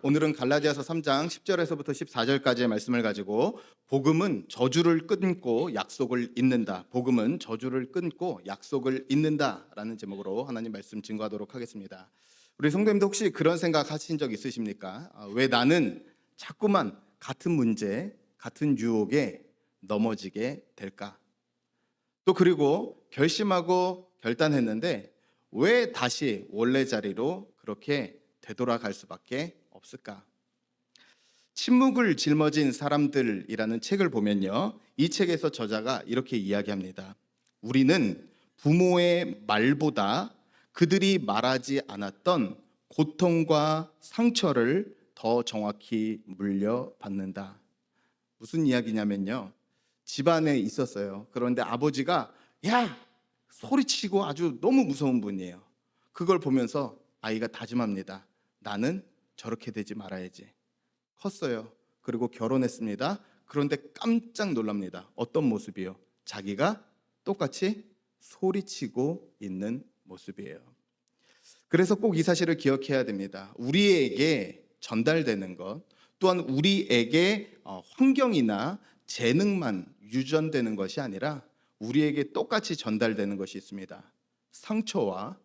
오늘은 갈라디아서 3장 10절에서부터 14절까지의 말씀을 가지고 복음은 저주를 끊고 약속을 잇는다. 복음은 저주를 끊고 약속을 잇는다라는 제목으로 하나님 말씀 증거하도록 하겠습니다. 우리 성도님도 혹시 그런 생각 하신 적 있으십니까? 왜 나는 자꾸만 같은 문제, 같은 유혹에 넘어지게 될까? 또 그리고 결심하고 결단했는데 왜 다시 원래 자리로 그렇게 되돌아갈 수밖에 없을까? 침묵을 짊어진 사람들이라는 책을 보면요, 이 책에서 저자가 이렇게 이야기합니다. 우리는 부모의 말보다 그들이 말하지 않았던 고통과 상처를 더 정확히 물려받는다. 무슨 이야기냐면요, 집안에 있었어요. 그런데 아버지가 야! 소리치고 아주 너무 무서운 분이에요. 그걸 보면서 아이가 다짐합니다. 나는 저렇게 되지 말아야지. 컸어요. 그리고 결혼했습니다. 그런데 깜짝 놀랍니다. 어떤 모습이요? 자기가 똑같이 소리치고 있는 모습이에요. 그래서 꼭 이 사실을 기억해야 됩니다. 우리에게 전달되는 것, 또한 우리에게 환경이나 재능만 유전되는 것이 아니라 우리에게 똑같이 전달되는 것이 있습니다. 상처와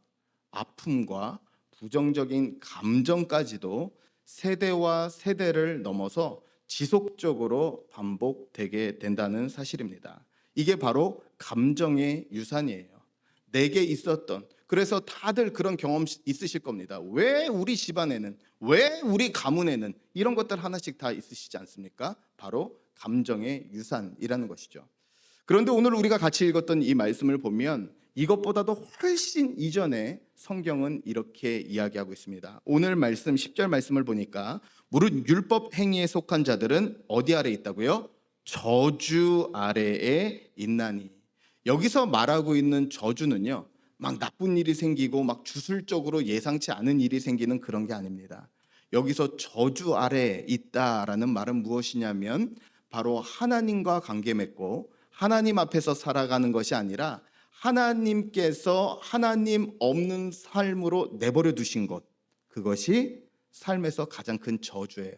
아픔과 부정적인 감정까지도 세대와 세대를 넘어서 지속적으로 반복되게 된다는 사실입니다. 이게 바로 감정의 유산이에요. 내게 있었던, 그래서 다들 그런 경험 있으실 겁니다. 왜 우리 집안에는, 왜 우리 가문에는 이런 것들 하나씩 다 있으시지 않습니까? 바로 감정의 유산이라는 것이죠. 그런데 오늘 우리가 같이 읽었던 이 말씀을 보면 이것보다도 훨씬 이전에 성경은 이렇게 이야기하고 있습니다. 오늘 말씀 10절 말씀을 보니까 무릇 율법 행위에 속한 자들은 어디 아래에 있다고요? 저주 아래에 있나니. 여기서 말하고 있는 저주는요, 막 나쁜 일이 생기고 막 주술적으로 예상치 않은 일이 생기는 그런 게 아닙니다. 여기서 저주 아래에 있다라는 말은 무엇이냐면 바로 하나님과 관계 맺고 하나님 앞에서 살아가는 것이 아니라 하나님께서 하나님 없는 삶으로 내버려 두신 것, 그것이 삶에서 가장 큰 저주예요.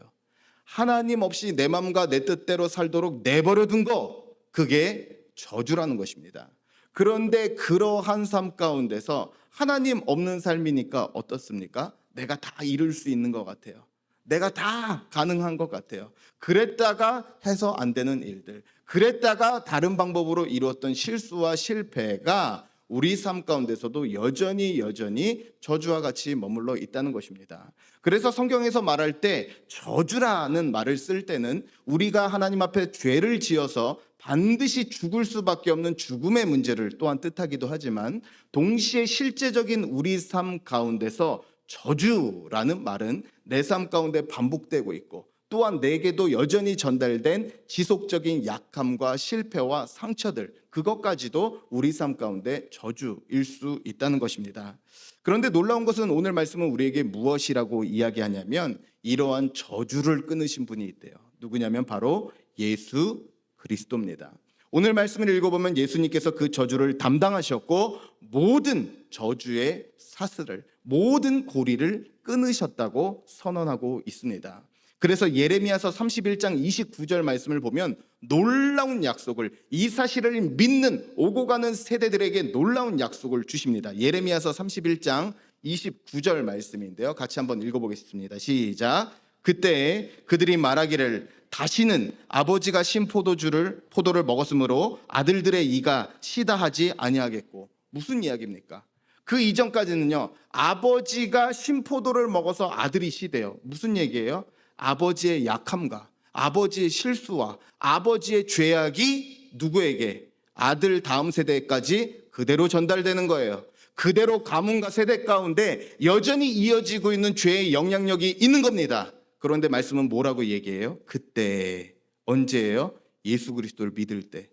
하나님 없이 내 마음과 내 뜻대로 살도록 내버려 둔 것, 그게 저주라는 것입니다. 그런데 그러한 삶 가운데서 하나님 없는 삶이니까 어떻습니까? 내가 다 이룰 수 있는 것 같아요. 내가 다 가능한 것 같아요. 그랬다가 해서 안 되는 일들, 그랬다가 다른 방법으로 이루었던 실수와 실패가 우리 삶 가운데서도 여전히 저주와 같이 머물러 있다는 것입니다. 그래서 성경에서 말할 때 저주라는 말을 쓸 때는 우리가 하나님 앞에 죄를 지어서 반드시 죽을 수밖에 없는 죽음의 문제를 또한 뜻하기도 하지만, 동시에 실제적인 우리 삶 가운데서 저주라는 말은 내 삶 가운데 반복되고 있고, 또한 내게도 여전히 전달된 지속적인 약함과 실패와 상처들, 그것까지도 우리 삶 가운데 저주일 수 있다는 것입니다. 그런데 놀라운 것은 오늘 말씀은 우리에게 무엇이라고 이야기하냐면 이러한 저주를 끊으신 분이 있대요. 누구냐면 바로 예수 그리스도입니다. 오늘 말씀을 읽어보면 예수님께서 그 저주를 담당하셨고 모든 저주의 사슬을, 모든 고리를 끊으셨다고 선언하고 있습니다. 그래서 예레미야서 31장 29절 말씀을 보면 놀라운 약속을, 이 사실을 믿는 오고 가는 세대들에게 놀라운 약속을 주십니다. 예레미야서 31장 29절 말씀인데요, 같이 한번 읽어보겠습니다. 시작. 그때 그들이 말하기를 다시는 아버지가 신 포도를 먹었으므로 아들들의 이가 시다하지 아니하겠고. 무슨 이야기입니까? 그 이전까지는요, 아버지가 신 포도를 먹어서 아들이 시대요. 무슨 얘기예요? 아버지의 약함과 아버지의 실수와 아버지의 죄악이 누구에게? 아들 다음 세대까지 그대로 전달되는 거예요. 그대로 가문과 세대 가운데 여전히 이어지고 있는 죄의 영향력이 있는 겁니다. 그런데 말씀은 뭐라고 얘기해요? 그때, 언제예요? 예수 그리스도를 믿을 때,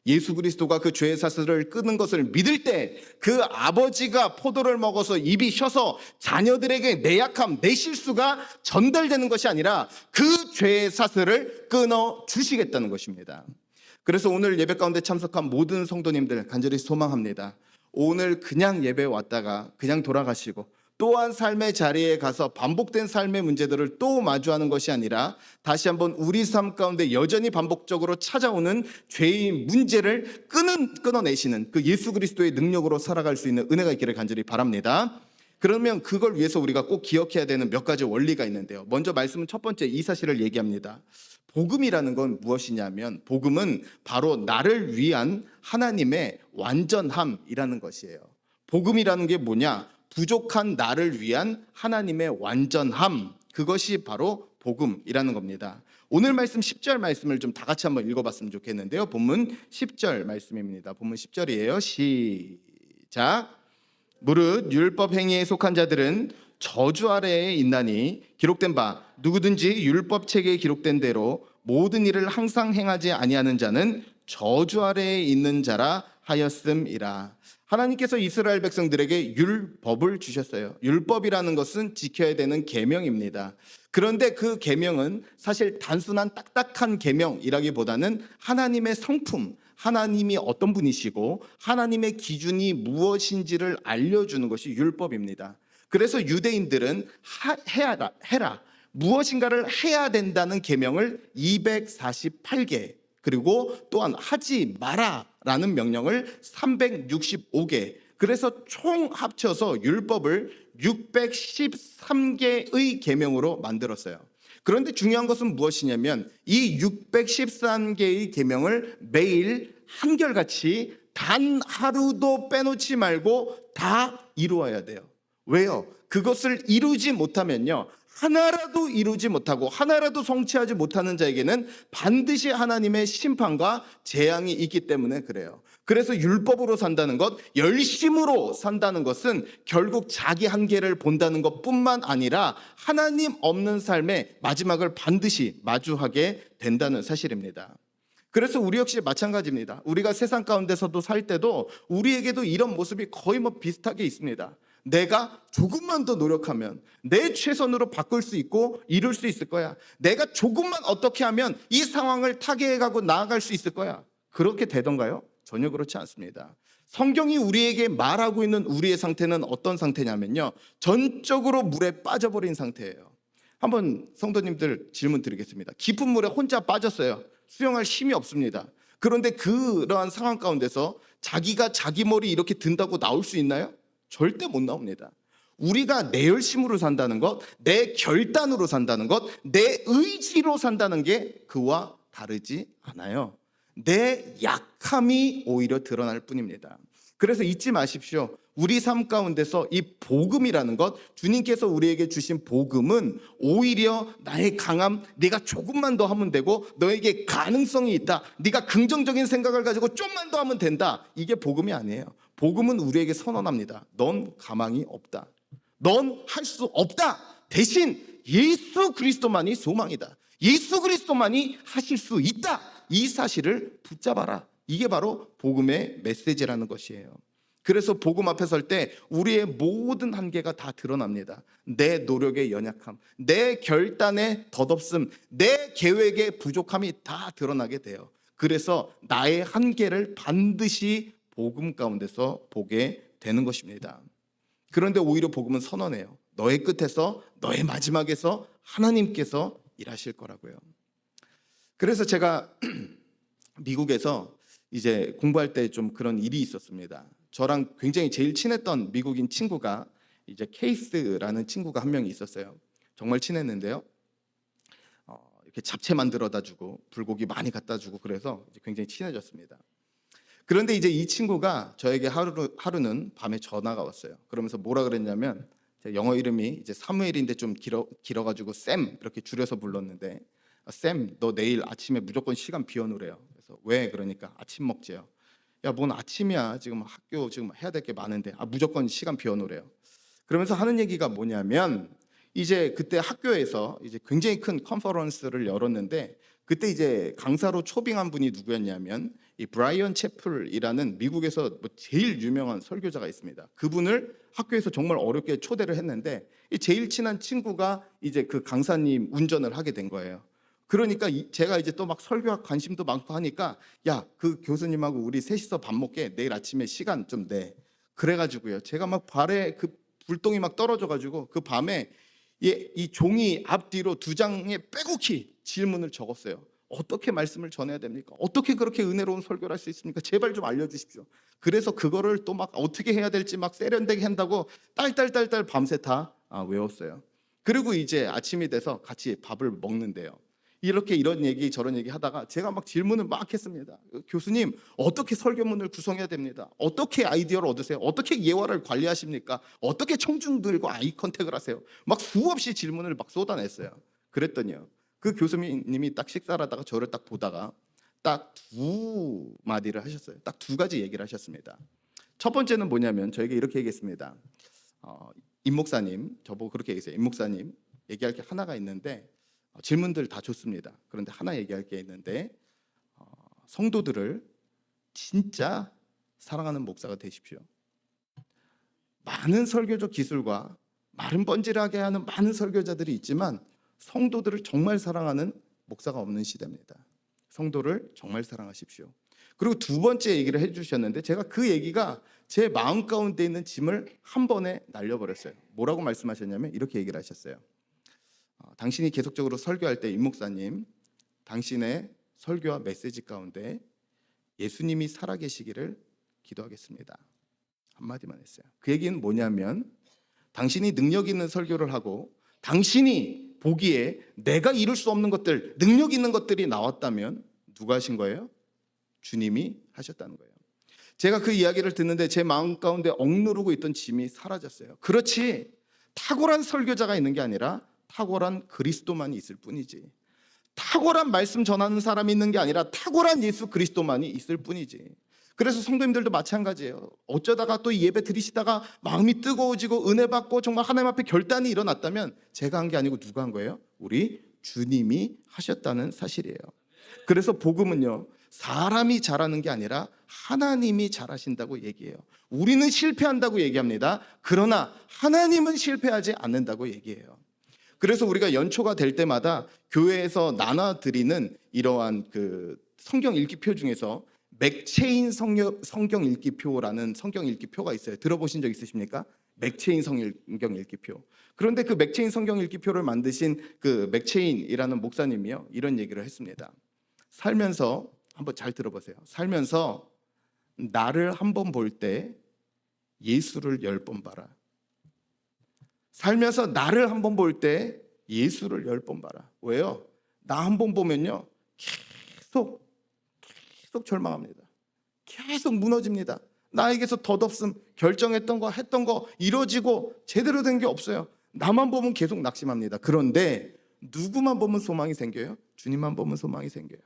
예수 그리스도가 그 죄의 사슬을 끊는 것을 믿을 때, 그 아버지가 포도를 먹어서 입이 쉬어서 자녀들에게 내 약함, 내 실수가 전달되는 것이 아니라 그 죄의 사슬을 끊어 주시겠다는 것입니다. 그래서 오늘 예배 가운데 참석한 모든 성도님들 간절히 소망합니다. 오늘 그냥 예배 왔다가 그냥 돌아가시고 또한 삶의 자리에 가서 반복된 삶의 문제들을 또 마주하는 것이 아니라 다시 한번 우리 삶 가운데 여전히 반복적으로 찾아오는 죄의 문제를 끊어내시는 그 예수 그리스도의 능력으로 살아갈 수 있는 은혜가 있기를 간절히 바랍니다. 그러면 그걸 위해서 우리가 꼭 기억해야 되는 몇 가지 원리가 있는데요. 먼저 말씀은 첫 번째 이 사실을 얘기합니다. 복음이라는 건 무엇이냐면 복음은 바로 나를 위한 하나님의 완전함이라는 것이에요. 복음이라는 게 뭐냐? 부족한 나를 위한 하나님의 완전함, 그것이 바로 복음이라는 겁니다. 오늘 말씀 10절 말씀을 좀 다 같이 한번 읽어봤으면 좋겠는데요. 본문 10절 말씀입니다. 본문 10절이에요. 시작. 무릇 율법 행위에 속한 자들은 저주 아래에 있나니 기록된 바 누구든지 율법 책에 기록된 대로 모든 일을 항상 행하지 아니하는 자는 저주 아래에 있는 자라 하였음이라. 하나님께서 이스라엘 백성들에게 율법을 주셨어요. 율법이라는 것은 지켜야 되는 계명입니다. 그런데 그 계명은 사실 단순한 딱딱한 계명이라기보다는 하나님의 성품, 하나님이 어떤 분이시고 하나님의 기준이 무엇인지를 알려주는 것이 율법입니다. 그래서 유대인들은 해라, 무엇인가를 해야 된다는 계명을 248개, 그리고 또한 하지 마라라는 명령을 365개, 그래서 총 합쳐서 율법을 613개의 계명으로 만들었어요. 그런데 중요한 것은 무엇이냐면 이 613개의 계명을 매일 한결같이 단 하루도 빼놓지 말고 다 이루어야 돼요. 왜요? 그것을 이루지 못하면요, 하나라도 이루지 못하고 하나라도 성취하지 못하는 자에게는 반드시 하나님의 심판과 재앙이 있기 때문에 그래요. 그래서 율법으로 산다는 것, 열심으로 산다는 것은 결국 자기 한계를 본다는 것뿐만 아니라 하나님 없는 삶의 마지막을 반드시 마주하게 된다는 사실입니다. 그래서 우리 역시 마찬가지입니다. 우리가 세상 가운데서도 살 때도 우리에게도 이런 모습이 거의 비슷하게 있습니다. 내가 조금만 더 노력하면 내 최선으로 바꿀 수 있고 이룰 수 있을 거야. 내가 조금만 어떻게 하면 이 상황을 타개해가고 나아갈 수 있을 거야. 그렇게 되던가요? 전혀 그렇지 않습니다. 성경이 우리에게 말하고 있는 우리의 상태는 어떤 상태냐면요, 전적으로 물에 빠져버린 상태예요. 한번 성도님들 질문 드리겠습니다. 깊은 물에 혼자 빠졌어요. 수영할 힘이 없습니다. 그런데 그러한 상황 가운데서 자기가 자기 머리 이렇게 든다고 나올 수 있나요? 절대 못 나옵니다. 우리가 내 열심으로 산다는 것, 내 결단으로 산다는 것, 내 의지로 산다는 게 그와 다르지 않아요. 내 약함이 오히려 드러날 뿐입니다. 그래서 잊지 마십시오. 우리 삶 가운데서 이 복음이라는 것, 주님께서 우리에게 주신 복음은 오히려 나의 강함, 네가 조금만 더 하면 되고 너에게 가능성이 있다, 네가 긍정적인 생각을 가지고 좀만 더 하면 된다, 이게 복음이 아니에요. 복음은 우리에게 선언합니다. 넌 가망이 없다. 넌 할 수 없다. 대신 예수 그리스도만이 소망이다. 예수 그리스도만이 하실 수 있다. 이 사실을 붙잡아라. 이게 바로 복음의 메시지라는 것이에요. 그래서 복음 앞에 설 때 우리의 모든 한계가 다 드러납니다. 내 노력의 연약함, 내 결단의 덧없음, 내 계획의 부족함이 다 드러나게 돼요. 그래서 나의 한계를 반드시 복음 가운데서 보게 되는 것입니다. 그런데 오히려 복음은 선언해요. 너의 끝에서, 너의 마지막에서 하나님께서 일하실 거라고요. 그래서 제가 미국에서 이제 공부할 때 좀 그런 일이 있었습니다. 저랑 굉장히 제일 친했던 미국인 친구가, 이제 케이스라는 친구가 한 명이 있었어요. 정말 친했는데요. 이렇게 잡채 만들어다 주고 불고기 많이 갖다 주고 그래서 이제 굉장히 친해졌습니다. 그런데 이제 이 친구가 저에게 하루는 밤에 전화가 왔어요. 그러면서 뭐라 그랬냐면, 제 영어 이름이 이제 사무엘인데 좀 길어가지고 샘 이렇게 줄여서 불렀는데, 샘, 너 내일 아침에 무조건 시간 비워놓으래요. 그래서 왜? 그러니까 아침 먹재요. 야, 뭔 아침이야, 지금 학교 지금 해야 될 게 많은데 무조건 시간 비워놓으래요. 그러면서 하는 얘기가 뭐냐면, 이제 그때 학교에서 이제 굉장히 큰 컨퍼런스를 열었는데, 그때 이제 강사로 초빙한 분이 누구였냐면 이 브라이언 채플이라는 미국에서 제일 유명한 설교자가 있습니다. 그분을 학교에서 정말 어렵게 초대를 했는데, 이 제일 친한 친구가 이제 그 강사님 운전을 하게 된 거예요. 그러니까 제가 이제 또 막 설교학 관심도 많고 하니까, 야, 그 교수님하고 우리 셋이서 밥 먹게 내일 아침에 시간 좀 내. 그래가지고요, 제가 막 발에 그 불똥이 막 떨어져가지고 그 밤에 이 종이 앞뒤로 두 장에 빼곡히 질문을 적었어요. 어떻게 말씀을 전해야 됩니까? 어떻게 그렇게 은혜로운 설교를 할 수 있습니까? 제발 좀 알려주십시오. 그래서 그거를 또 막 어떻게 해야 될지 막 세련되게 한다고 딸딸딸딸 밤새 다 외웠어요. 그리고 이제 아침이 돼서 같이 밥을 먹는데요. 이렇게 이런 얘기 저런 얘기 하다가 제가 막 질문을 막 했습니다. 교수님, 어떻게 설교문을 구성해야 됩니다. 어떻게 아이디어를 얻으세요? 어떻게 예화를 관리하십니까? 어떻게 청중들과 아이 컨택을 하세요? 막 수없이 질문을 막 쏟아냈어요. 그랬더니요, 그 교수님이 딱 식사를 하다가 저를 딱 보다가 딱 두 마디를 하셨어요. 딱 두 가지 얘기를 하셨습니다. 첫 번째는 뭐냐면 저에게 이렇게 얘기했습니다. 임 목사님, 저보고 그렇게 얘기했어요. 임 목사님, 얘기할 게 하나가 있는데 질문들 다 좋습니다. 그런데 하나 얘기할 게 있는데 성도들을 진짜 사랑하는 목사가 되십시오. 많은 설교적 기술과 말은 번지르하게 하는 많은 설교자들이 있지만 성도들을 정말 사랑하는 목사가 없는 시대입니다. 성도를 정말 사랑하십시오. 그리고 두 번째 얘기를 해주셨는데 제가 그 얘기가 제 마음 가운데 있는 짐을 한 번에 날려버렸어요. 뭐라고 말씀하셨냐면 이렇게 얘기를 하셨어요. 당신이 계속적으로 설교할 때 임 목사님, 당신의 설교와 메시지 가운데 예수님이 살아계시기를 기도하겠습니다. 한마디만 했어요. 그 얘기는 뭐냐면 당신이 능력 있는 설교를 하고 당신이 보기에 내가 이룰 수 없는 것들, 능력 있는 것들이 나왔다면 누가 하신 거예요? 주님이 하셨다는 거예요. 제가 그 이야기를 듣는데 제 마음 가운데 억누르고 있던 짐이 사라졌어요. 그렇지, 탁월한 설교자가 있는 게 아니라 탁월한 그리스도만이 있을 뿐이지, 탁월한 말씀 전하는 사람이 있는 게 아니라 탁월한 예수 그리스도만이 있을 뿐이지. 그래서 성도님들도 마찬가지예요. 어쩌다가 또 예배 드리시다가 마음이 뜨거워지고 은혜 받고 정말 하나님 앞에 결단이 일어났다면 제가 한 게 아니고 누가 한 거예요? 우리 주님이 하셨다는 사실이에요. 그래서 복음은요, 사람이 잘하는 게 아니라 하나님이 잘하신다고 얘기해요. 우리는 실패한다고 얘기합니다. 그러나 하나님은 실패하지 않는다고 얘기해요. 그래서 우리가 연초가 될 때마다 교회에서 나눠드리는 이러한 그 성경 읽기표 중에서 맥체인 성경 읽기표라는 성경 읽기표가 있어요. 들어보신 적 있으십니까? 맥체인 성경 읽기표. 그런데 그 맥체인 성경 읽기표를 만드신 그 맥체인이라는 목사님이요, 이런 얘기를 했습니다. 살면서 한번 잘 들어보세요. 살면서 나를 한 번 볼 때 예수를 10번 봐라. 살면서 나를 한 번 볼 때 예수를 10번 봐라. 왜요? 나 한 번 보면요, 계속 절망합니다. 계속 무너집니다. 나에게서 덧없음, 결정했던 거, 했던 거 이루어지고 제대로 된 게 없어요. 나만 보면 계속 낙심합니다. 그런데 누구만 보면 소망이 생겨요? 주님만 보면 소망이 생겨요.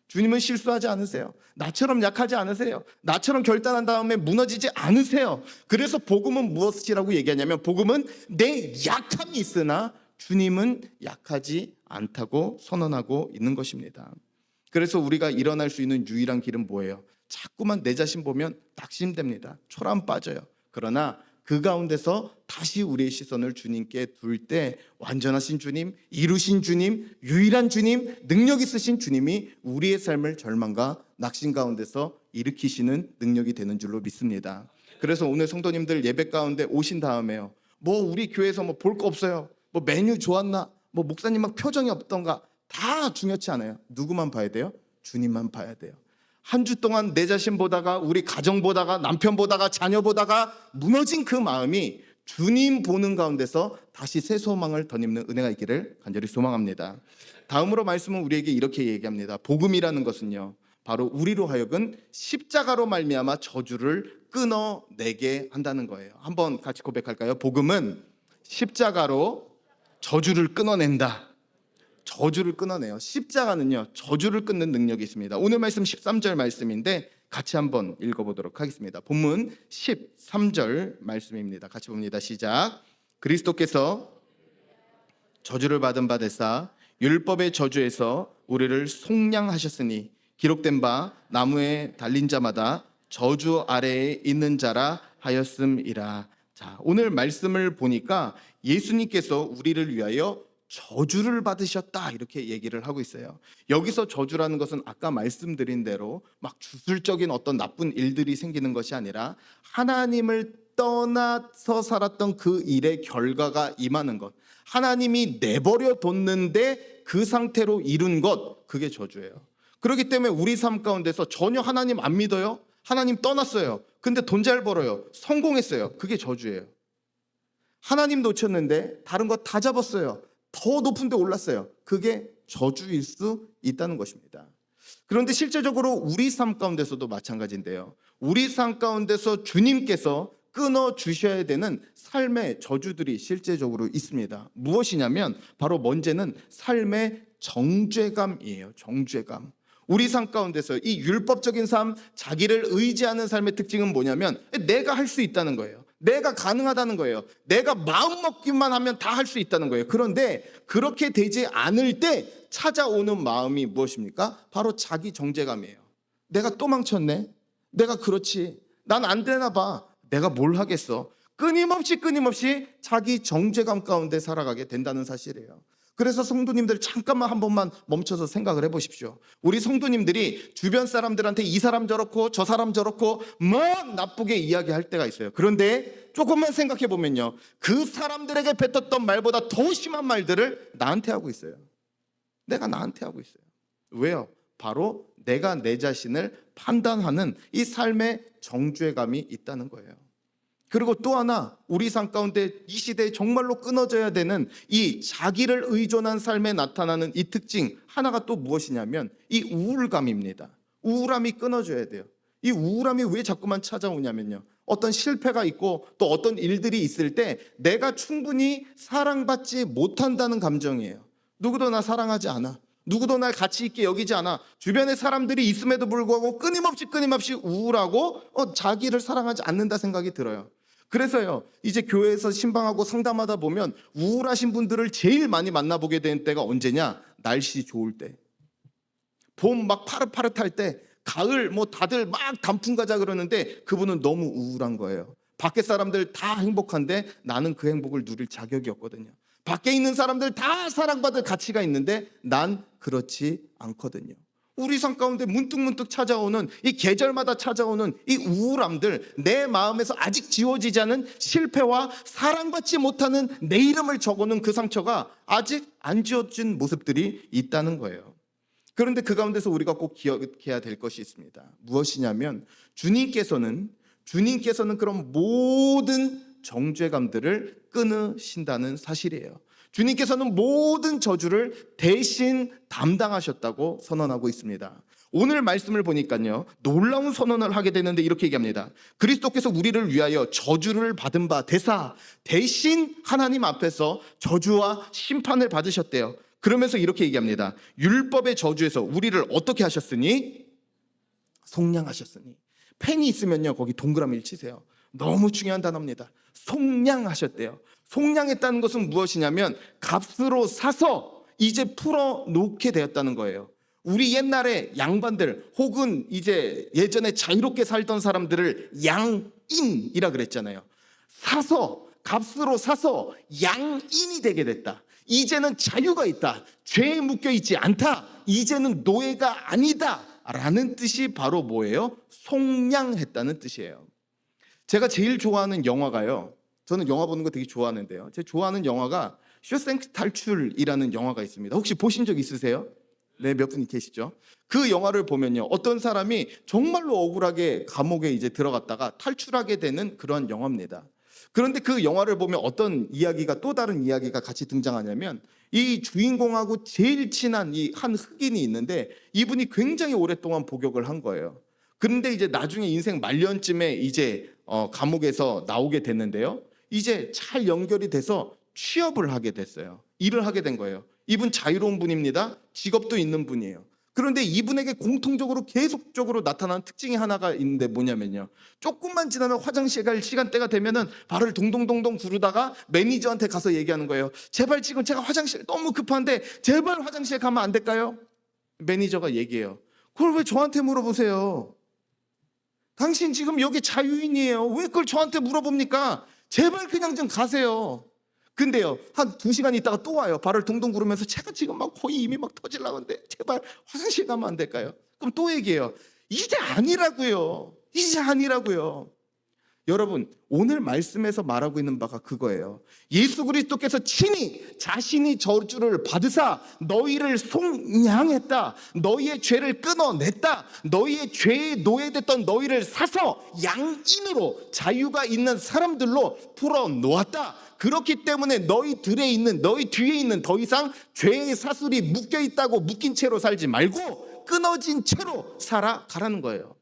주님은 실수하지 않으세요. 나처럼 약하지 않으세요. 나처럼 결단한 다음에 무너지지 않으세요. 그래서 복음은 무엇이라고 얘기하냐면 복음은 내 약함이 있으나 주님은 약하지 않다고 선언하고 있는 것입니다. 그래서 우리가 일어날 수 있는 유일한 길은 뭐예요? 자꾸만 내 자신 보면 낙심됩니다. 초람 빠져요. 그러나 그 가운데서 다시 우리의 시선을 주님께 둘 때 완전하신 주님, 이루신 주님, 유일한 주님, 능력 있으신 주님이 우리의 삶을 절망과 낙심 가운데서 일으키시는 능력이 되는 줄로 믿습니다. 그래서 오늘 성도님들 예배 가운데 오신 다음에요, 뭐 우리 교회에서 뭐 볼 거 없어요, 뭐 메뉴 좋았나, 뭐 목사님 막 표정이 없던가, 다 중요치 않아요. 누구만 봐야 돼요? 주님만 봐야 돼요. 한 주 동안 내 자신 보다가, 우리 가정 보다가, 남편 보다가, 자녀 보다가 무너진 그 마음이 주님 보는 가운데서 다시 새 소망을 덧입는 은혜가 있기를 간절히 소망합니다. 다음으로 말씀은 우리에게 이렇게 얘기합니다. 복음이라는 것은요, 바로 우리로 하여금 십자가로 말미암아 저주를 끊어내게 한다는 거예요. 한번 같이 고백할까요? 복음은 십자가로 저주를 끊어낸다. 저주를 끊어내요. 십자가는요, 저주를 끊는 능력이 있습니다. 오늘 말씀 13절 말씀인데 같이 한번 읽어보도록 하겠습니다. 본문 13절 말씀입니다. 같이 봅니다. 시작. 그리스도께서 저주를 받은 바 되사 율법의 저주에서 우리를 속량하셨으니 기록된 바 나무에 달린 자마다 저주 아래에 있는 자라 하였음이라. 자, 오늘 말씀을 보니까 예수님께서 우리를 위하여 저주를 받으셨다 이렇게 얘기를 하고 있어요. 여기서 저주라는 것은 아까 말씀드린 대로 막 주술적인 어떤 나쁜 일들이 생기는 것이 아니라 하나님을 떠나서 살았던 그 일의 결과가 임하는 것, 하나님이 내버려 뒀는데 그 상태로 이룬 것, 그게 저주예요. 그렇기 때문에 우리 삶 가운데서 전혀 하나님 안 믿어요? 하나님 떠났어요. 근데 돈 잘 벌어요. 성공했어요. 그게 저주예요. 하나님 놓쳤는데 다른 거 다 잡았어요. 더 높은 데 올랐어요. 그게 저주일 수 있다는 것입니다. 그런데 실제적으로 우리 삶 가운데서도 마찬가지인데요. 우리 삶 가운데서 주님께서 끊어 주셔야 되는 삶의 저주들이 실제적으로 있습니다. 무엇이냐면 바로 먼저는 삶의 정죄감이에요. 정죄감. 우리 삶 가운데서 이 율법적인 삶, 자기를 의지하는 삶의 특징은 뭐냐면 내가 할 수 있다는 거예요. 내가 가능하다는 거예요. 내가 마음 먹기만 하면 다 할 수 있다는 거예요. 그런데 그렇게 되지 않을 때 찾아오는 마음이 무엇입니까? 바로 자기 정죄감이에요. 내가 또 망쳤네. 내가 그렇지. 난 안 되나 봐. 내가 뭘 하겠어. 끊임없이 자기 정죄감 가운데 살아가게 된다는 사실이에요. 그래서 성도님들 잠깐만 한 번만 멈춰서 생각을 해보십시오. 우리 성도님들이 주변 사람들한테 이 사람 저렇고 저 사람 저렇고 막 나쁘게 이야기할 때가 있어요. 그런데 조금만 생각해 보면요, 그 사람들에게 뱉었던 말보다 더 심한 말들을 나한테 하고 있어요. 내가 나한테 하고 있어요. 왜요? 바로 내가 내 자신을 판단하는 이 삶의 정죄감이 있다는 거예요. 그리고 또 하나, 우리 삶 가운데 이 시대에 정말로 끊어져야 되는 이 자기를 의존한 삶에 나타나는 이 특징 하나가 또 무엇이냐면 이 우울감입니다. 우울함이 끊어져야 돼요. 이 우울함이 왜 자꾸만 찾아오냐면요, 어떤 실패가 있고 또 어떤 일들이 있을 때 내가 충분히 사랑받지 못한다는 감정이에요. 누구도 나 사랑하지 않아. 누구도 날 가치 있게 여기지 않아. 주변에 사람들이 있음에도 불구하고 끊임없이 우울하고 자기를 사랑하지 않는다 생각이 들어요. 그래서요, 이제 교회에서 신방하고 상담하다 보면 우울하신 분들을 제일 많이 만나보게 되는 때가 언제냐? 날씨 좋을 때, 봄 막 파릇파릇할 때, 가을 뭐 다들 막 단풍 가자 그러는데 그분은 너무 우울한 거예요. 밖에 사람들 다 행복한데 나는 그 행복을 누릴 자격이 없거든요. 밖에 있는 사람들 다 사랑받을 가치가 있는데 난 그렇지 않거든요. 우리 삶 가운데 문득문득 찾아오는 이 계절마다 찾아오는 이 우울함들, 내 마음에서 아직 지워지지 않은 실패와 사랑받지 못하는 내 이름을 적어놓은 그 상처가 아직 안 지워진 모습들이 있다는 거예요. 그런데 그 가운데서 우리가 꼭 기억해야 될 것이 있습니다. 무엇이냐면 주님께서는 그런 모든 정죄감들을 끊으신다는 사실이에요. 주님께서는 모든 저주를 대신 담당하셨다고 선언하고 있습니다. 오늘 말씀을 보니까요, 놀라운 선언을 하게 되는데 이렇게 얘기합니다. 그리스도께서 우리를 위하여 저주를 받은 바 되사 대신 하나님 앞에서 저주와 심판을 받으셨대요. 그러면서 이렇게 얘기합니다. 율법의 저주에서 우리를 어떻게 하셨으니? 속량하셨으니. 펜이 있으면요, 거기 동그라미를 치세요. 너무 중요한 단어입니다. 속량하셨대요. 속량했다는 것은 무엇이냐면 값으로 사서 이제 풀어놓게 되었다는 거예요. 우리 옛날에 양반들 혹은 이제 예전에 자유롭게 살던 사람들을 양인이라 그랬잖아요. 값으로 사서 양인이 되게 됐다. 이제는 자유가 있다. 죄에 묶여 있지 않다. 이제는 노예가 아니다. 라는 뜻이 바로 뭐예요? 속량했다는 뜻이에요. 제가 제일 좋아하는 영화가요, 저는 영화 보는 거 되게 좋아하는데요, 제가 좋아하는 영화가 쇼생크 탈출이라는 영화가 있습니다. 혹시 보신 적 있으세요? 네, 몇 분이 계시죠? 그 영화를 보면요, 어떤 사람이 정말로 억울하게 감옥에 이제 들어갔다가 탈출하게 되는 그런 영화입니다. 그런데 그 영화를 보면 어떤 이야기가, 또 다른 이야기가 같이 등장하냐면 이 주인공하고 제일 친한 이 한 흑인이 있는데 이분이 굉장히 오랫동안 복역을 한 거예요. 그런데 이제 나중에 인생 말년쯤에 이제 감옥에서 나오게 됐는데요, 이제 잘 연결이 돼서 취업을 하게 됐어요. 일을 하게 된 거예요. 이분 자유로운 분입니다. 직업도 있는 분이에요. 그런데 이분에게 공통적으로 계속적으로 나타나는 특징이 하나가 있는데 뭐냐면요, 조금만 지나면 화장실 갈 시간대가 되면은 발을 동동동동 구르다가 매니저한테 가서 얘기하는 거예요. 제발 지금 제가 화장실 너무 급한데 제발 화장실 가면 안 될까요? 매니저가 얘기해요. 그걸 왜 저한테 물어보세요? 당신 지금 여기 자유인이에요. 왜 그걸 저한테 물어봅니까? 제발 그냥 좀 가세요. 근데요, 한 2시간 있다가 또 와요. 발을 동동 구르면서 제가 지금 막 거의 이미 막 터질라는데 제발 화장실 가면 안 될까요? 그럼 또 얘기해요. 이제 아니라고요. 이제 아니라고요. 여러분, 오늘 말씀에서 말하고 있는 바가 그거예요. 예수 그리스도께서 친히 자신이 저주를 받으사 너희를 속량했다. 너희의 죄를 끊어냈다. 너희의 죄에 노예됐던 너희를 사서 양인으로 자유가 있는 사람들로 풀어놓았다. 그렇기 때문에 너희 뒤에 있는 더 이상 죄의 사슬이 묶여 있다고 묶인 채로 살지 말고 끊어진 채로 살아가라는 거예요.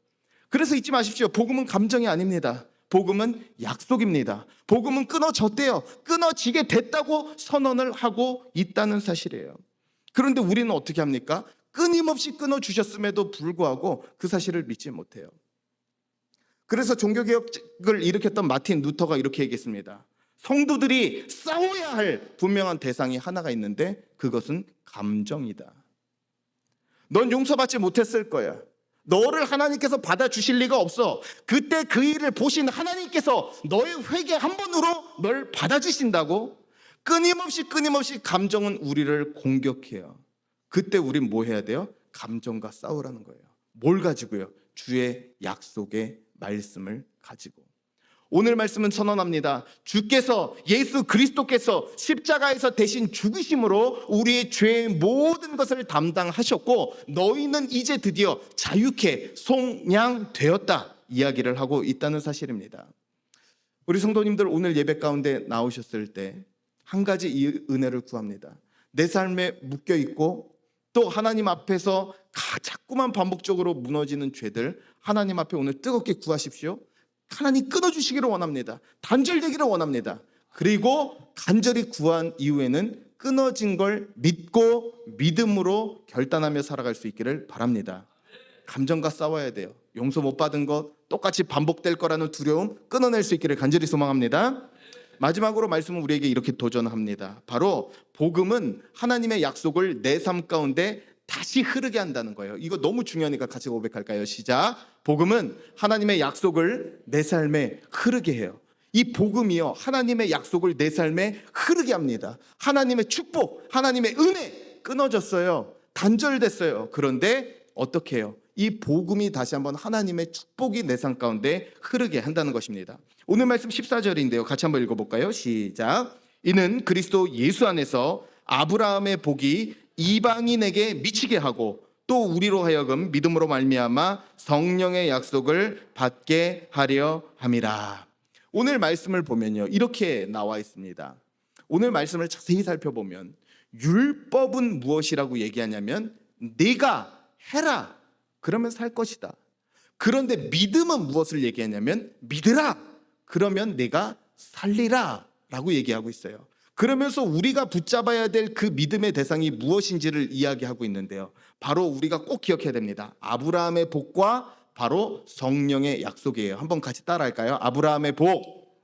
그래서 잊지 마십시오. 복음은 감정이 아닙니다. 복음은 약속입니다. 복음은 끊어졌대요. 끊어지게 됐다고 선언을 하고 있다는 사실이에요. 그런데 우리는 어떻게 합니까? 끊임없이 끊어주셨음에도 불구하고 그 사실을 믿지 못해요. 그래서 종교개혁을 일으켰던 마틴 루터가 이렇게 얘기했습니다. 성도들이 싸워야 할 분명한 대상이 하나가 있는데 그것은 감정이다. 넌 용서받지 못했을 거야. 너를 하나님께서 받아주실 리가 없어. 그때 그 일을 보신 하나님께서 너의 회개 한 번으로 널 받아주신다고. 끊임없이 감정은 우리를 공격해요. 그때 우린 뭐 해야 돼요? 감정과 싸우라는 거예요. 뭘 가지고요? 주의 약속의 말씀을 가지고. 오늘 말씀은 선언합니다. 주께서, 예수 그리스도께서 십자가에서 대신 죽으심으로 우리의 죄의 모든 것을 담당하셨고 너희는 이제 드디어 자유케 속량되었다 이야기를 하고 있다는 사실입니다. 우리 성도님들 오늘 예배 가운데 나오셨을 때 한 가지 이 은혜를 구합니다. 내 삶에 묶여있고 또 하나님 앞에서 자꾸만 반복적으로 무너지는 죄들 하나님 앞에 오늘 뜨겁게 구하십시오. 하나님 끊어주시기를 원합니다. 단절되기를 원합니다. 그리고 간절히 구한 이후에는 끊어진 걸 믿고 믿음으로 결단하며 살아갈 수 있기를 바랍니다. 감정과 싸워야 돼요. 용서 못 받은 것 똑같이 반복될 거라는 두려움 끊어낼 수 있기를 간절히 소망합니다. 마지막으로 말씀은 우리에게 이렇게 도전합니다. 바로 복음은 하나님의 약속을 내 삶 가운데 다시 흐르게 한다는 거예요. 이거 너무 중요하니까 같이 고백할까요? 시작. 복음은 하나님의 약속을 내 삶에 흐르게 해요. 이 복음이요, 하나님의 약속을 내 삶에 흐르게 합니다. 하나님의 축복, 하나님의 은혜 끊어졌어요. 단절됐어요. 그런데 어떻게 해요? 이 복음이 다시 한번 하나님의 축복이 내 삶 가운데 흐르게 한다는 것입니다. 오늘 말씀 14절인데요. 같이 한번 읽어볼까요? 시작. 이는 그리스도 예수 안에서 아브라함의 복이 이방인에게 미치게 하고 또 우리로 하여금 믿음으로 말미암아 성령의 약속을 받게 하려 함이라. 오늘 말씀을 보면요, 이렇게 나와 있습니다. 오늘 말씀을 자세히 살펴보면 율법은 무엇이라고 얘기하냐면 네가 해라 그러면 살 것이다. 그런데 믿음은 무엇을 얘기하냐면 믿으라 그러면 내가 살리라 라고 얘기하고 있어요. 그러면서 우리가 붙잡아야 될 그 믿음의 대상이 무엇인지를 이야기하고 있는데요. 바로 우리가 꼭 기억해야 됩니다. 아브라함의 복과 바로 성령의 약속이에요. 한번 같이 따라할까요? 아브라함의 복,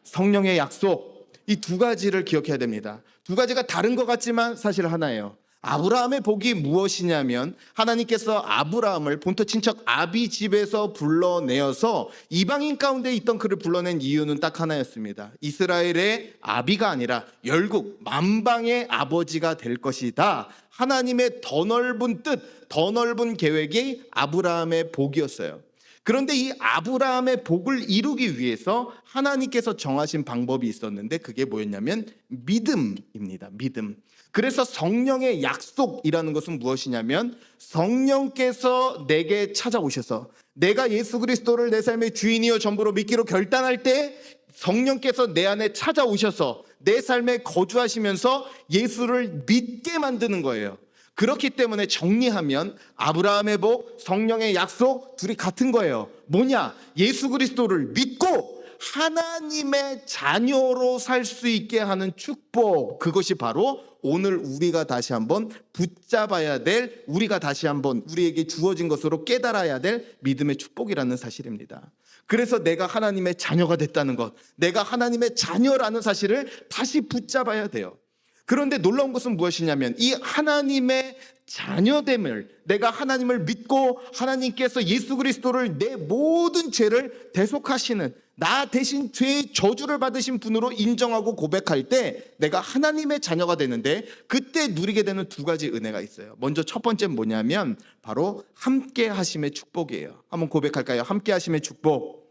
성령의 약속. 이 두 가지를 기억해야 됩니다. 두 가지가 다른 것 같지만 사실 하나예요. 아브라함의 복이 무엇이냐면 하나님께서 아브라함을 본토 친척 아비 집에서 불러내어서 이방인 가운데 있던 그를 불러낸 이유는 딱 하나였습니다. 이스라엘의 아비가 아니라 열국 만방의 아버지가 될 것이다. 하나님의 더 넓은 뜻, 더 넓은 계획이 아브라함의 복이었어요. 그런데 이 아브라함의 복을 이루기 위해서 하나님께서 정하신 방법이 있었는데 그게 뭐였냐면 믿음입니다. 믿음. 그래서 성령의 약속이라는 것은 무엇이냐면 성령께서 내게 찾아오셔서 내가 예수 그리스도를 내 삶의 주인이요 전부로 믿기로 결단할 때 성령께서 내 안에 찾아오셔서 내 삶에 거주하시면서 예수를 믿게 만드는 거예요. 그렇기 때문에 정리하면 아브라함의 복, 성령의 약속 둘이 같은 거예요. 뭐냐? 예수 그리스도를 믿고 하나님의 자녀로 살 수 있게 하는 축복. 그것이 바로 오늘 우리가 다시 한번 붙잡아야 될, 우리가 다시 한번 우리에게 주어진 것으로 깨달아야 될 믿음의 축복이라는 사실입니다. 그래서 내가 하나님의 자녀가 됐다는 것, 내가 하나님의 자녀라는 사실을 다시 붙잡아야 돼요. 그런데 놀라운 것은 무엇이냐면 이 하나님의 자녀됨을, 내가 하나님을 믿고 하나님께서 예수 그리스도를 내 모든 죄를 대속하시는, 나 대신 죄의 저주를 받으신 분으로 인정하고 고백할 때 내가 하나님의 자녀가 되는데, 그때 누리게 되는 두 가지 은혜가 있어요. 먼저 첫 번째는 뭐냐면 바로 함께 하심의 축복이에요. 한번 고백할까요? 함께 하심의 축복.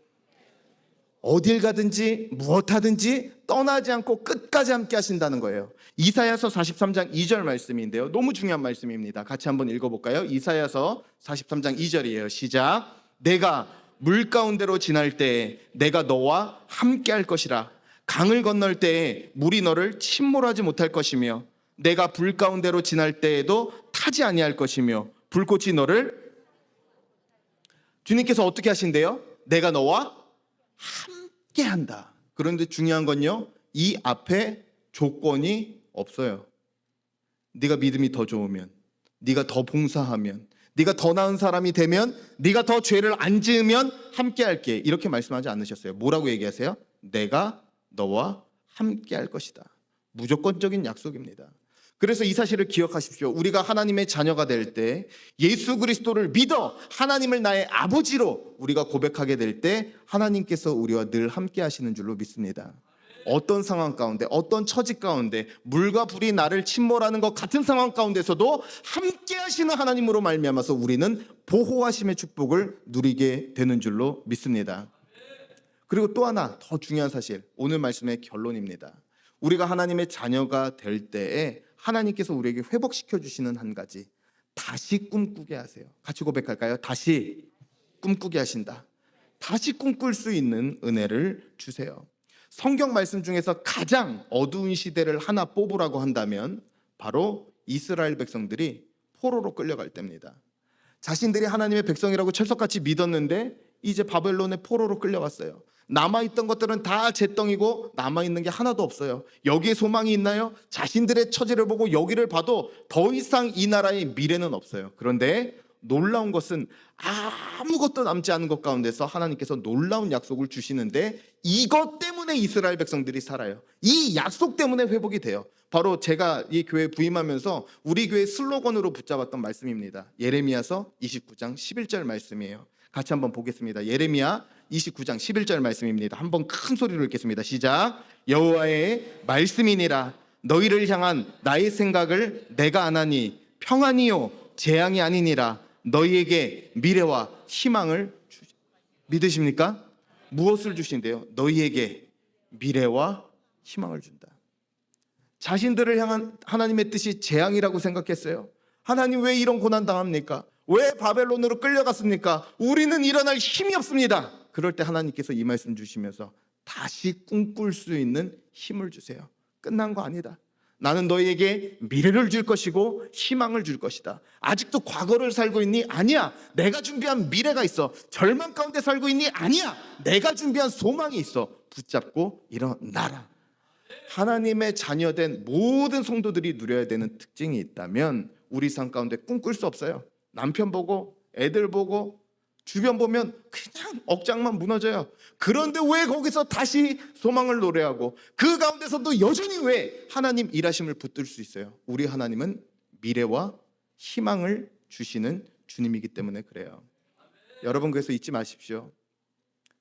어딜 가든지 무엇하든지 떠나지 않고 끝까지 함께 하신다는 거예요. 이사야서 43장 2절 말씀인데요, 너무 중요한 말씀입니다. 같이 한번 읽어볼까요? 이사야서 43장 2절이에요. 시작. 내가 물 가운데로 지날 때에 내가 너와 함께 할 것이라. 강을 건널 때에 물이 너를 침몰하지 못할 것이며, 내가 불 가운데로 지날 때에도 타지 아니할 것이며, 불꽃이 너를. 주님께서 어떻게 하신대요? 내가 너와 함께 한다. 그런데 중요한 건요, 이 앞에 조건이 없어요. 네가 믿음이 더 좋으면, 네가 더 봉사하면, 네가 더 나은 사람이 되면, 네가 더 죄를 안 지으면 함께 할게, 이렇게 말씀하지 않으셨어요. 뭐라고 얘기하세요? 내가 너와 함께 할 것이다. 무조건적인 약속입니다. 그래서 이 사실을 기억하십시오. 우리가 하나님의 자녀가 될 때, 예수 그리스도를 믿어 하나님을 나의 아버지로 우리가 고백하게 될 때, 하나님께서 우리와 늘 함께 하시는 줄로 믿습니다. 어떤 상황 가운데, 어떤 처지 가운데, 물과 불이 나를 침몰하는 것 같은 상황 가운데서도 함께 하시는 하나님으로 말미암아서 우리는 보호하심의 축복을 누리게 되는 줄로 믿습니다. 그리고 또 하나 더 중요한 사실, 오늘 말씀의 결론입니다. 우리가 하나님의 자녀가 될 때에 하나님께서 우리에게 회복시켜 주시는 한 가지, 다시 꿈꾸게 하세요. 같이 고백할까요? 다시 꿈꾸게 하신다. 다시 꿈꿀 수 있는 은혜를 주세요. 성경 말씀 중에서 가장 어두운 시대를 하나 뽑으라고 한다면 바로 이스라엘 백성들이 포로로 끌려갈 때입니다. 자신들이 하나님의 백성이라고 철석같이 믿었는데 이제 바벨론의 포로로 끌려갔어요. 남아있던 것들은 다 잿덩이고 남아있는 게 하나도 없어요. 여기에 소망이 있나요? 자신들의 처지를 보고 여기를 봐도 더 이상 이 나라의 미래는 없어요. 그런데 놀라운 것은 아무것도 남지 않은 것 가운데서 하나님께서 놀라운 약속을 주시는데, 이것 때문에 이스라엘 백성들이 살아요. 이 약속 때문에 회복이 돼요. 바로 제가 이 교회에 부임하면서 우리 교회 슬로건으로 붙잡았던 말씀입니다. 예레미야서 29장 11절 말씀이에요. 같이 한번 보겠습니다. 예레미야 29장 11절 말씀입니다. 한번 큰 소리로 읽겠습니다. 시작. 여호와의 말씀이니라. 너희를 향한 나의 생각을 내가 아나니 평안이요 재앙이 아니니라. 너희에게 미래와 희망을 믿으십니까? 무엇을 주신대요? 너희에게 미래와 희망을 준다. 자신들을 향한 하나님의 뜻이 재앙이라고 생각했어요. 하나님 왜 이런 고난 당합니까? 왜 바벨론으로 끌려갔습니까? 우리는 일어날 힘이 없습니다. 그럴 때 하나님께서 이 말씀 주시면서 다시 꿈꿀 수 있는 힘을 주세요. 끝난 거 아니다. 나는 너희에게 미래를 줄 것이고 희망을 줄 것이다. 아직도 과거를 살고 있니? 아니야. 내가 준비한 미래가 있어. 절망 가운데 살고 있니? 아니야. 내가 준비한 소망이 있어. 붙잡고 일어나라. 하나님의 자녀된 모든 성도들이 누려야 되는 특징이 있다면 우리 삶 가운데 꿈꿀 수 없어요. 남편 보고, 애들 보고, 주변 보면 그냥 억장만 무너져요. 그런데 왜 거기서 다시 소망을 노래하고 그 가운데서도 여전히 왜 하나님 일하심을 붙들 수 있어요? 우리 하나님은 미래와 희망을 주시는 주님이기 때문에 그래요. 여러분, 그래서 잊지 마십시오.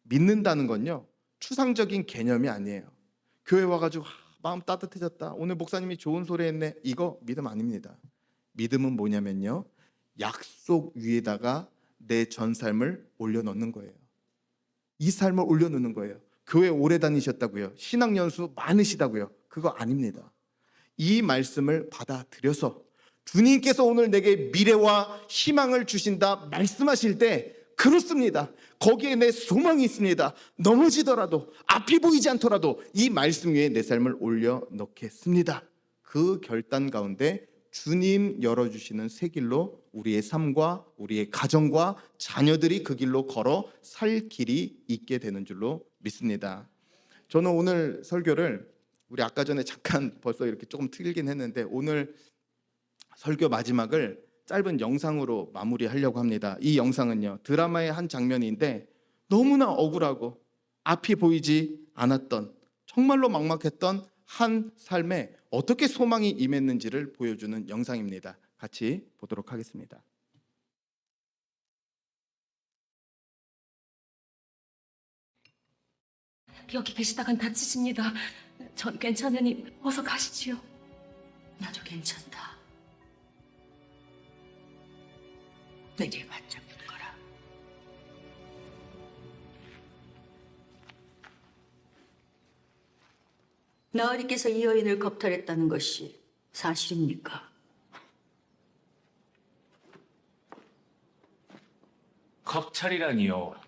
믿는다는 건요, 추상적인 개념이 아니에요. 교회 와가지고 마음 따뜻해졌다, 오늘 목사님이 좋은 소리 했네, 이거 믿음 아닙니다. 믿음은 뭐냐면요, 약속 위에다가 내 전 삶을 올려놓는 거예요. 이 삶을 올려놓는 거예요. 교회 오래 다니셨다고요? 신앙 연수 많으시다고요? 그거 아닙니다. 이 말씀을 받아들여서 주님께서 오늘 내게 미래와 희망을 주신다 말씀하실 때, 그렇습니다, 거기에 내 소망이 있습니다. 넘어지더라도, 앞이 보이지 않더라도 이 말씀 위에 내 삶을 올려놓겠습니다. 그 결단 가운데 주님 열어주시는 새 길로 우리의 삶과 우리의 가정과 자녀들이 그 길로 걸어 살 길이 있게 되는 줄로 믿습니다. 저는 오늘 설교를, 우리 아까 전에 잠깐 벌써 이렇게 조금 틀긴 했는데, 오늘 설교 마지막을 짧은 영상으로 마무리하려고 합니다. 이 영상은요, 드라마의 한 장면인데 너무나 억울하고 앞이 보이지 않았던, 정말로 막막했던 한 삶에 어떻게 소망이 임했는지를 보여주는 영상입니다. 같이 보도록 하겠습니다. 여기 계시다간 다치십니다. 전 괜찮으니 어서 가시지요. 나도 괜찮다. 내게 맞잡은 거라. 나으리께서 이 여인을 겁탈했다는 것이 사실입니까? 겁탈이라니요.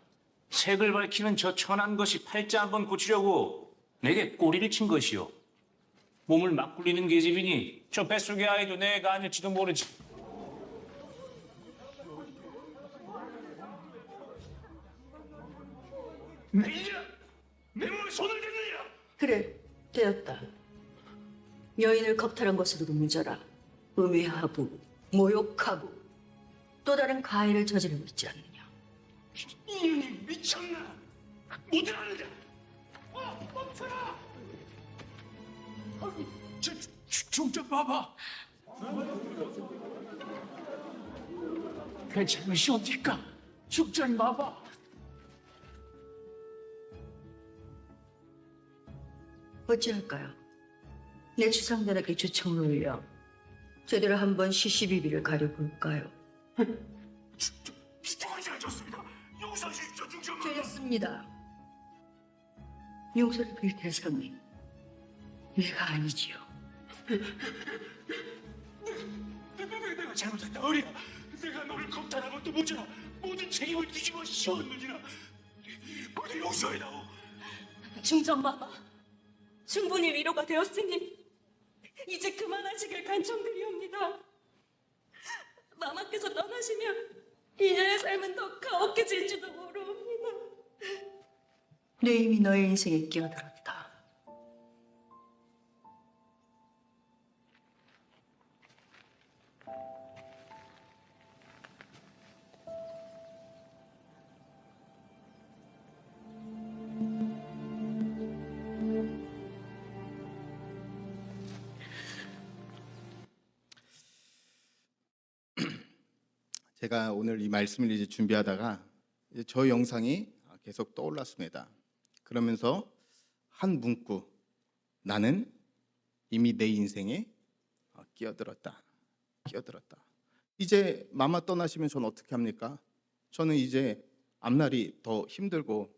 색을 밝히는 저 천한 것이 팔자 한번 고치려고 내게 꼬리를 친 것이요. 몸을 막 굴리는 계집이니 저 뱃속의 아이도 내가 아닐지도 모르지. 내이냐? 내 몸에 손을 댔느냐? 그래, 되었다. 여인을 겁탈한 것으로도 무죄라. 음해하고 모욕하고 또 다른 가해를 저지르고 있지 않느냐. 이년이 미쳤나? 뭐들 하느냐? 멈춰라! 좀 봐봐. 괜찮으시 어딜까? 죽전 봐봐. 어찌할까요? 내 주상단에게 주청을 올려 제대로 한번 시시비비를 가려볼까요? 비통하지 않았습니다. 용서하십시오, 중전. 되었습니다. 용서를 빌 대상이 내가 아니지요. 내가 잘못했다, 어리야. 내가 너를 겁탈한 것도 모자라 모든 책임을 뒤집어 씌웠느니라. 모두 용서해다오. 중전마마, 충분히 위로가 되었으니 이제 그만하시길 간청드리옵니다. 마마께서 떠나시면 이녀의 삶은 더 가혹해질지도 모르옵니다. 내 이미 너의 인생에 끼어들었다. 제가 오늘 이 말씀을 이제 준비하다가 이제 저 영상이 계속 떠올랐습니다. 그러면서 한 문구, 나는 이미 내 인생에 끼어들었다. 이제 마마 떠나시면 저는 어떻게 합니까? 저는 이제 앞날이 더 힘들고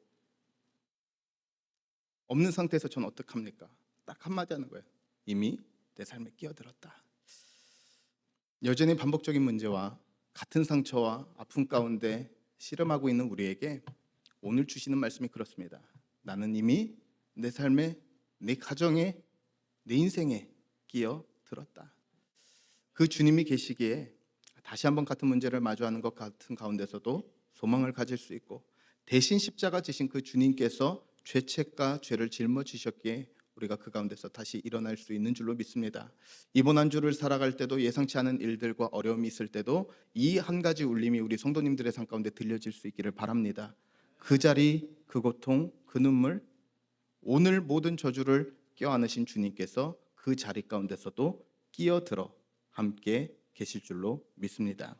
없는 상태에서 저는 어떻게 합니까? 딱 한마디 하는 거예요. 이미 내 삶에 끼어들었다. 여전히 반복적인 문제와 같은 상처와 아픔 가운데 씨름하고 있는 우리에게 오늘 주시는 말씀이 그렇습니다. 나는 이미 내 삶에, 내 가정에, 내 인생에 끼어들었다. 그 주님이 계시기에 다시 한번 같은 문제를 마주하는 것 같은 가운데서도 소망을 가질 수 있고, 대신 십자가 지신 그 주님께서 죄책과 죄를 짊어지셨기에 우리가 그 가운데서 다시 일어날 수 있는 줄로 믿습니다. 이번 한 주를 살아갈 때도 예상치 않은 일들과 어려움이 있을 때도 이 한 가지 울림이 우리 성도님들의 삶 가운데 들려질 수 있기를 바랍니다. 그 자리, 그 고통, 그 눈물, 오늘 모든 저주를 껴안으신 주님께서 그 자리 가운데서도 끼어들어 함께 계실 줄로 믿습니다.